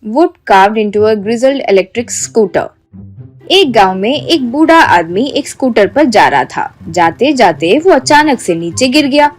wood carved into a grizzled electric scooter. एक गांव में एक बूढ़ा आदमी एक स्कूटर पर जा रहा था। जाते जाते वो अचानक से नीचे गिर गया।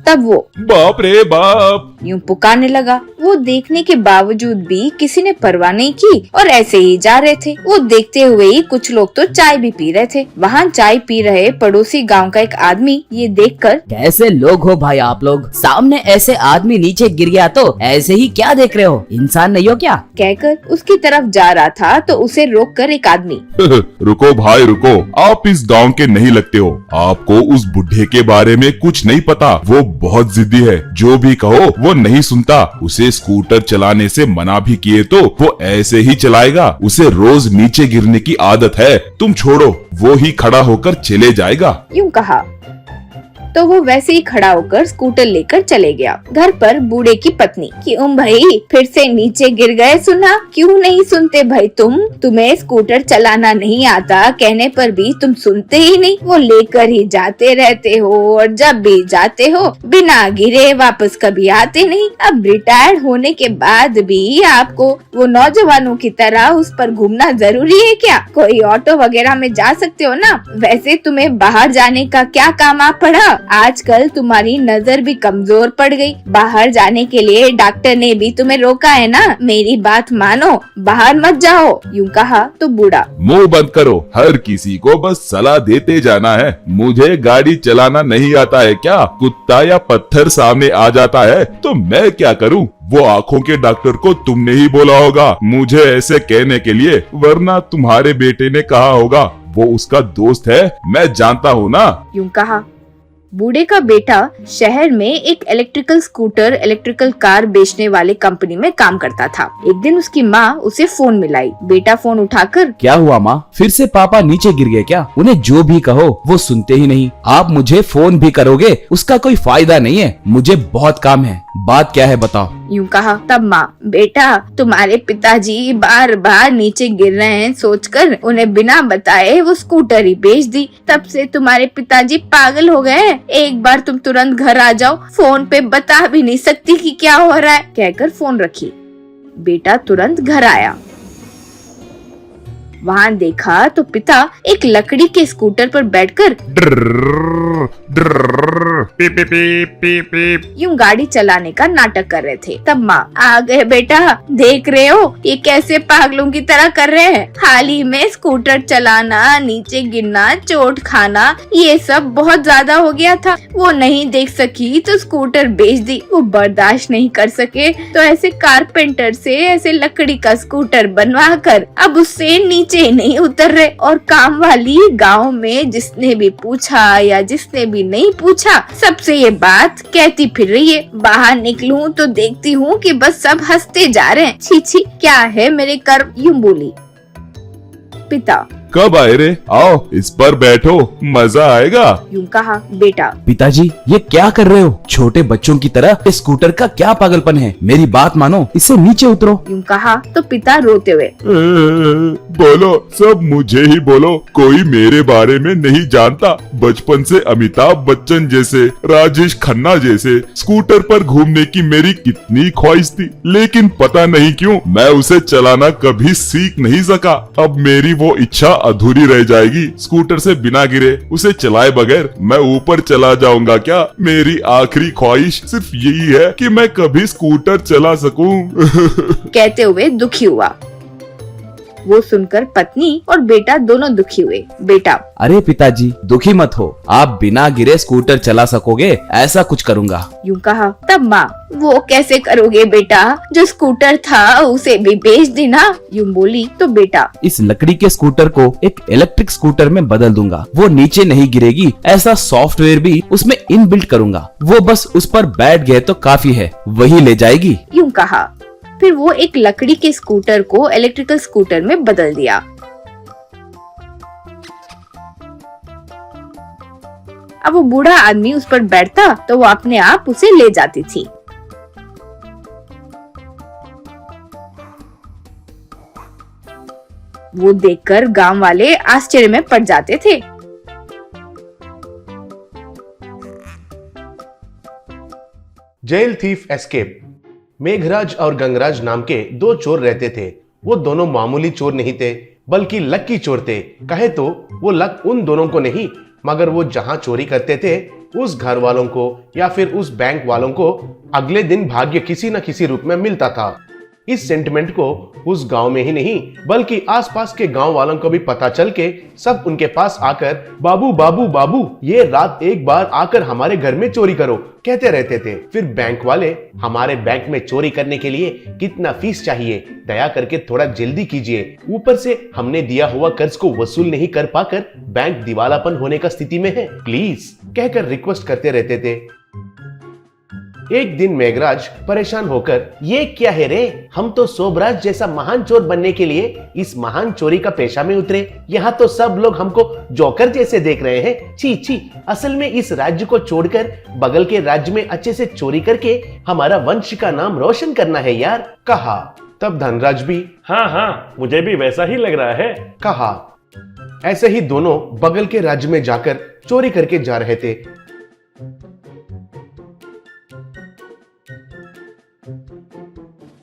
तब वो बाप रे बाप यूं पुकारने लगा। वो देखने के बावजूद भी किसी ने परवाह नहीं की और ऐसे ही जा रहे थे। वो देखते हुए ही कुछ लोग तो चाय भी पी रहे थे। वहाँ चाय पी रहे पड़ोसी गांव का एक आदमी ये देखकर, कैसे लोग हो भाई आप लोग, सामने ऐसे आदमी नीचे गिर गया तो ऐसे ही क्या देख रहे हो, इंसान नहीं हो क्या, कहकर उसकी तरफ जा रहा था तो उसे रोक कर एक आदमी, रुको भाई रुको, आप इस गांव के नहीं लगते हो। आपको उस बुढ़े के बारे में कुछ नहीं पता। वो बहुत जिद्दी है, जो भी कहो वो नहीं सुनता। उसे स्कूटर चलाने से मना भी किए तो वो ऐसे ही चलाएगा। उसे रोज नीचे गिरने की आदत है। तुम छोड़ो, वो ही खड़ा होकर चले जाएगा। यूं कहा तो वो वैसे ही खड़ा होकर स्कूटर लेकर चले गया। घर पर बूढ़े की पत्नी, क्यों भाई फिर से नीचे गिर गए, सुना क्यों नहीं सुनते भाई तुम्हें स्कूटर चलाना नहीं आता, कहने पर भी तुम सुनते ही नहीं। वो लेकर ही जाते रहते हो और जब भी जाते हो बिना गिरे वापस कभी आते नहीं। अब रिटायर्ड होने के बाद भी आपको वो नौजवानों की तरह उस पर घूमना जरूरी है क्या? कोई ऑटो वगैरह में जा सकते हो ना। वैसे तुम्हें बाहर जाने का क्या काम आ पड़ा? आजकल तुम्हारी नजर भी कमजोर पड़ गई। बाहर जाने के लिए डॉक्टर ने भी तुम्हें रोका है ना। मेरी बात मानो, बाहर मत जाओ। यूं कहा तो बूढ़ा, मुंह बंद करो, हर किसी को बस सलाह देते जाना है। मुझे गाड़ी चलाना नहीं आता है क्या? कुत्ता या पत्थर सामने आ जाता है तो मैं क्या करूं? वो आंखों के डॉक्टर को तुमने ही बोला होगा मुझे ऐसे कहने के लिए, वरना तुम्हारे बेटे ने कहा होगा। वो उसका दोस्त है, मैं जानता हूँ ना। यूं कहा बूढ़े का बेटा शहर में एक इलेक्ट्रिकल कार बेचने वाले कंपनी में काम करता था। एक दिन उसकी माँ उसे फोन मिलाई। बेटा फोन उठाकर, क्या हुआ माँ, फिर से पापा नीचे गिर गए क्या? उन्हें जो भी कहो वो सुनते ही नहीं। आप मुझे फोन भी करोगे उसका कोई फायदा नहीं है, मुझे बहुत काम है। बात क्या है बताओ। यूं कहा तब माँ, बेटा तुम्हारे पिताजी बार बार नीचे गिर रहे हैं सोचकर उन्हें बिना बताए वो स्कूटर ही बेच दी। तब से तुम्हारे पिताजी पागल हो गए। एक बार तुम तुरंत घर आ जाओ, फोन पे बता भी नहीं सकती कि क्या हो रहा है, कहकर फोन रखी। बेटा तुरंत घर आया। वहाँ देखा तो पिता एक लकड़ी के स्कूटर पर बैठकर यूं गाड़ी चलाने का नाटक कर रहे थे। तब माँ, आ गए बेटा, देख रहे हो ये कैसे पागलों की तरह कर रहे हैं। हाल ही में स्कूटर चलाना, नीचे गिरना, चोट खाना, ये सब बहुत ज्यादा हो गया था। वो नहीं देख सकी तो स्कूटर बेच दी। वो बर्दाश्त नहीं कर सके तो ऐसे कारपेंटर से ऐसे लकड़ी का स्कूटर बनवा कर अब उससे नीचे नहीं उतर रहे। और काम वाली गांव में जिसने भी पूछा या जिसने भी नहीं पूछा, सबसे ये बात कहती फिर रही है। बाहर निकलूं तो देखती हूँ कि बस सब हंसते जा रहे हैं। छी छी, क्या है मेरे कर्म, यूं बोली। पिता, कब आए रे? आओ इस पर बैठो, मजा आएगा। यूं कहा बेटा, पिताजी ये क्या कर रहे हो? छोटे बच्चों की तरह इस स्कूटर का क्या पागलपन है? मेरी बात मानो, इससे नीचे उतरो। यूं कहा तो पिता रोते हुए, बोलो, सब मुझे ही बोलो, कोई मेरे बारे में नहीं जानता। बचपन से अमिताभ बच्चन जैसे, राजेश खन्ना जैसे स्कूटर पर घूमने की मेरी कितनी ख्वाहिश थी, लेकिन पता नहीं क्यों मैं उसे चलाना कभी सीख नहीं सका। अब मेरी वो इच्छा अधूरी रह जाएगी। स्कूटर से बिना गिरे, उसे चलाए बगैर मैं ऊपर चला जाऊंगा क्या? मेरी आखिरी ख्वाहिश सिर्फ यही है कि मैं कभी स्कूटर चला सकूं। कहते हुए दुखी हुआ। वो सुनकर पत्नी और बेटा दोनों दुखी हुए। बेटा, अरे पिताजी दुखी मत हो, आप बिना गिरे स्कूटर चला सकोगे, ऐसा कुछ करूँगा। यूं कहा तब माँ, वो कैसे करोगे बेटा, जो स्कूटर था उसे भी बेच देना। यूं बोली तो बेटा, इस लकड़ी के स्कूटर को एक इलेक्ट्रिक स्कूटर में बदल दूंगा। वो नीचे नहीं गिरेगी, ऐसा सॉफ्टवेयर भी उसमें इनबिल्ट करूंगा। वो बस उस पर बैठ गए तो काफी है, वही ले जाएगी। यूं कहा फिर वो एक लकड़ी के स्कूटर को इलेक्ट्रिकल स्कूटर में बदल दिया। अब वो बूढ़ा आदमी उस पर बैठता तो वो अपने आप उसे ले जाती थी। वो देखकर गांव वाले आश्चर्य में पड़ जाते थे। Jail thief escape. मेघराज और गंगराज नाम के दो चोर रहते थे। वो दोनों मामूली चोर नहीं थे, बल्कि लकी चोर थे। कहे तो वो लक उन दोनों को नहीं, मगर वो जहां चोरी करते थे उस घर वालों को या फिर उस बैंक वालों को अगले दिन भाग्य किसी न किसी रूप में मिलता था। इस सेंटिमेंट को उस गांव में ही नहीं बल्कि आसपास के गांव वालों को भी पता चल के सब उनके पास आकर बाबू बाबू बाबू ये रात एक बार आकर हमारे घर में चोरी करो कहते रहते थे। फिर बैंक वाले, हमारे बैंक में चोरी करने के लिए कितना फीस चाहिए, दया करके थोड़ा जल्दी कीजिए, ऊपर से हमने दिया हुआ कर्ज को वसूल नहीं कर पाकर बैंक दिवालापन होने का स्थिति में है, प्लीज कहकर रिक्वेस्ट करते रहते थे। एक दिन मेघराज परेशान होकर, ये क्या है रे, हम तो सोबराज जैसा महान चोर बनने के लिए इस महान चोरी का पेशा में उतरे, यहाँ तो सब लोग हमको जोकर जैसे देख रहे हैं, छी छी, असल में इस राज्य को छोड़कर बगल के राज्य में अच्छे से चोरी करके हमारा वंश का नाम रोशन करना है यार, कहा। तब धनराज भी, हाँ मुझे भी वैसा ही लग रहा है, कहा। ऐसे ही दोनों बगल के राज्य में जाकर चोरी करके जा रहे थे।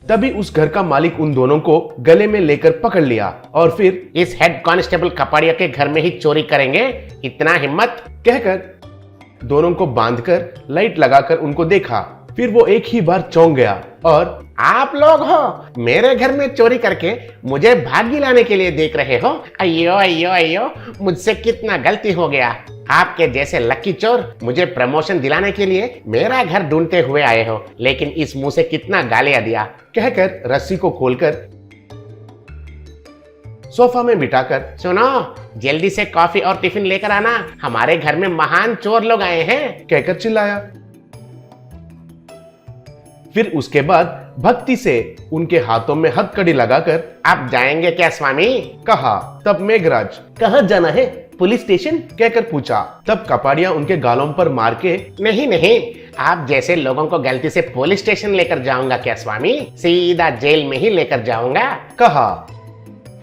तभी उस घर का मालिक उन दोनों को गले में लेकर पकड़ लिया और फिर, इस हेड कांस्टेबल कपाड़िया के घर में ही चोरी करेंगे, इतना हिम्मत, कहकर दोनों को बांधकर लाइट लगाकर उनको देखा। फिर वो एक ही बार चौंक गया और, आप लोग हो मेरे घर में चोरी करके मुझे भागी लाने के लिए देख रहे हो, अयो अयो अयो, मुझसे कितना गलती हो गया, आपके जैसे लकी चोर मुझे प्रमोशन दिलाने के लिए मेरा घर ढूंढते हुए आए हो, लेकिन इस मुंह से कितना गालियां दिया, कहकर रस्सी को खोलकर सोफा में बिठाकर, सुनो जल्दी से कॉफी और टिफिन लेकर आना, हमारे घर में महान चोर लोग आए हैं, कहकर चिल्लाया। फिर उसके बाद भक्ति से उनके हाथों में हथकड़ी लगाकर, आप जाएंगे क्या स्वामी, कहा। तब मेघराज, कहाँ जाना है, पुलिस स्टेशन, कहकर पूछा। तब कपाड़िया उनके गालों पर मार के, नहीं नहीं, आप जैसे लोगों को गलती से पुलिस स्टेशन लेकर जाऊंगा क्या स्वामी, सीधा जेल में ही लेकर जाऊंगा, कहा।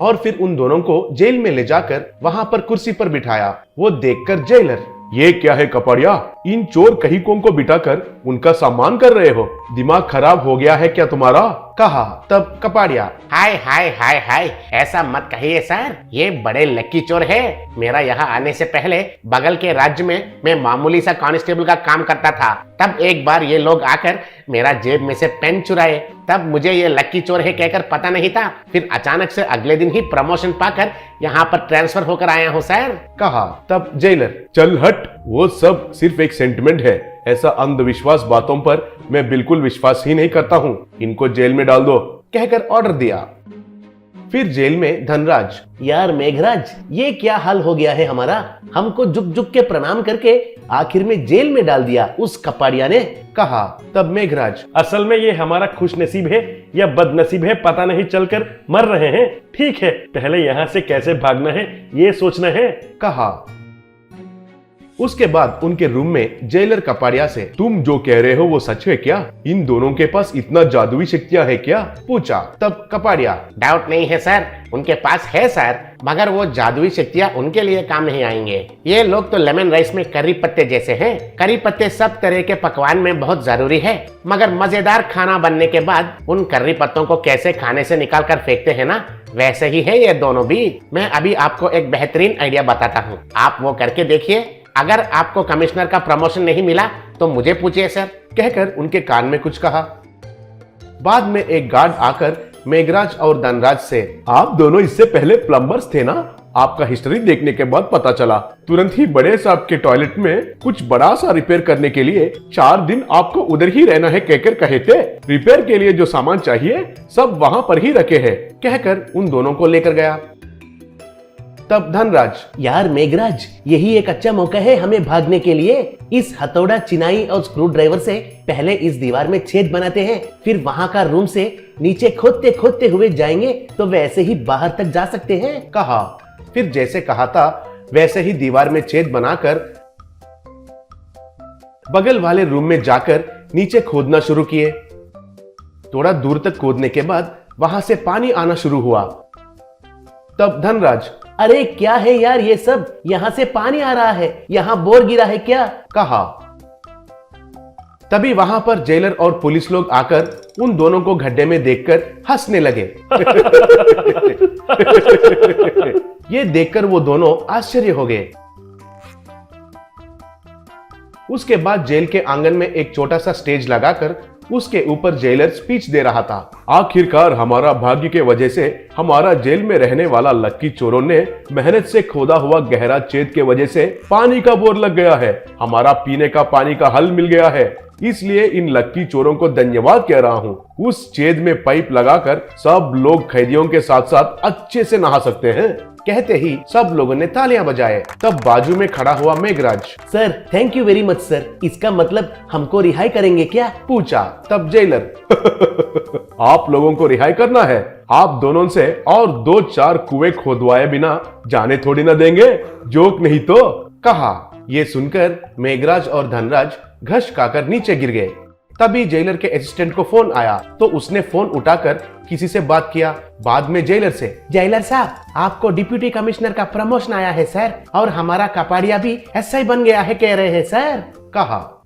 और फिर उन दोनों को जेल में ले जाकर वहां पर कुर्सी पर बिठाया। वो देखकर जेलर, ये क्या है कपाड़िया, इन चोर कहीकों को बिठाकर उनका सम्मान कर रहे हो, दिमाग खराब हो गया है क्या तुम्हारा, कहा। तब कपाड़िया, हाय हाय हाय हाय, ऐसा मत कहिए सर, ये बड़े लकी चोर है, मेरा यहाँ आने से पहले बगल के राज्य में मैं मामूली सा कांस्टेबल का काम करता था, तब एक बार ये लोग आकर मेरा जेब में से पेन चुराए, तब मुझे ये लकी चोर है कहकर पता नहीं था, फिर अचानक से अगले दिन ही प्रमोशन पाकर यहाँ पर ट्रांसफर होकर आया हूँ सर, कहा। तब जेलर, चल हट, वो सब सिर्फ एक सेंटिमेंट है, ऐसा अंधविश्वास बातों पर मैं बिल्कुल विश्वास ही नहीं करता हूँ, इनको जेल में डाल दो, कहकर ऑर्डर दिया। फिर जेल में धनराज, यार मेघराज, ये क्या हाल हो गया है हमारा, हमको झुक झुक के प्रणाम करके आखिर में जेल में डाल दिया उस कपाड़िया ने, कहा। तब मेघराज, असल में ये हमारा खुश नसीब है या बदनसीब है पता नहीं चलकर मर रहे हैं, ठीक है पहले यहाँ से कैसे भागना है ये सोचना है, कहा। उसके बाद उनके रूम में जेलर कपाड़िया से, तुम जो कह रहे हो वो सच है क्या, इन दोनों के पास इतना जादुई शक्तियां है क्या, पूछा। तब कपाड़िया, डाउट नहीं है सर, उनके पास है सर, मगर वो जादुई शक्तियां उनके लिए काम नहीं आएंगे, ये लोग तो लेमन राइस में करी पत्ते जैसे हैं, करी पत्ते सब तरह के पकवान में बहुत जरूरी है, मगर मजेदार खाना बनने के बाद उन करी पत्तों को कैसे खाने से निकाल कर फेंकते हैं ना, वैसे ही है ये दोनों भी। मैं अभी आपको एक बेहतरीन आइडिया बताता हूँ, आप वो करके देखिए, अगर आपको कमिश्नर का प्रमोशन नहीं मिला तो मुझे पूछिए सर, कहकर उनके कान में कुछ कहा। बाद में एक गार्ड आकर मेघराज और धनराज से, आप दोनों इससे पहले प्लम्बर्स थे ना, आपका हिस्ट्री देखने के बाद पता चला, तुरंत ही बड़े साहब के टॉयलेट में कुछ बड़ा सा रिपेयर करने के लिए 4 दिन आपको उधर ही रहना है कहकर कहे थे, रिपेयर के लिए जो सामान चाहिए सब वहाँ पर ही रखे हैं, कहकर उन दोनों को लेकर गया। तब धनराज, यार मेघराज, यही एक अच्छा मौका है हमें भागने के लिए, इस हथौड़ा, चिनाई और स्क्रू ड्राइवर से पहले इस दीवार में छेद बनाते हैं, फिर वहां का रूम से नीचे खोदते खोदते हुए जाएंगे तो वैसे ही बाहर तक जा सकते हैं, कहा। फिर जैसे कहा था वैसे ही दीवार में छेद बनाकर बगल वाले रूम में जाकर नीचे खोदना शुरू किए। थोड़ा दूर तक खोदने के बाद वहां से पानी आना शुरू हुआ। तब धनराज, अरे क्या है यार ये सब, यहाँ से पानी आ रहा है, यहाँ बोर गिरा है क्या, कहा। तभी वहां पर जेलर और पुलिस लोग आकर उन दोनों को गड्ढे में देखकर हंसने लगे। ये देखकर वो दोनों आश्चर्य हो गए। उसके बाद जेल के आंगन में एक छोटा सा स्टेज लगाकर उसके ऊपर जेलर स्पीच दे रहा था। आखिरकार हमारा भाग्य के वजह से हमारा जेल में रहने वाला लक्की चोरों ने मेहनत से खोदा हुआ गहरा छेद के वजह से पानी का बोर लग गया है। हमारा पीने का पानी का हल मिल गया है, इसलिए इन लक्की चोरों को धन्यवाद कह रहा हूँ। उस छेद में पाइप लगाकर सब लोग कैदियों के साथ साथ अच्छे से नहा सकते हैं। कहते ही सब लोगों ने तालियां बजाए। तब बाजू में खड़ा हुआ Meghraj, sir thank you very much sir, इसका मतलब हमको रिहाई करेंगे क्या? पूछा। तब जेलर, आप लोगों को रिहाई करना है, आप दोनों से और 2-4 कुएं खोदवाए बिना जाने थोड़ी ना देंगे, जोक नहीं तो, कहा। ये सुनकर मेघराज और धनराज घस खाकर नीचे गिर गए। तभी जेलर के असिस्टेंट को फोन आया तो उसने फोन उठाकर किसी से बात किया। बाद में जेलर से, जेलर साहब, आपको डिप्यूटी कमिश्नर का प्रमोशन आया है सर, और हमारा कपाड़िया भी एसआई बन गया है कह रहे हैं सर, कहा।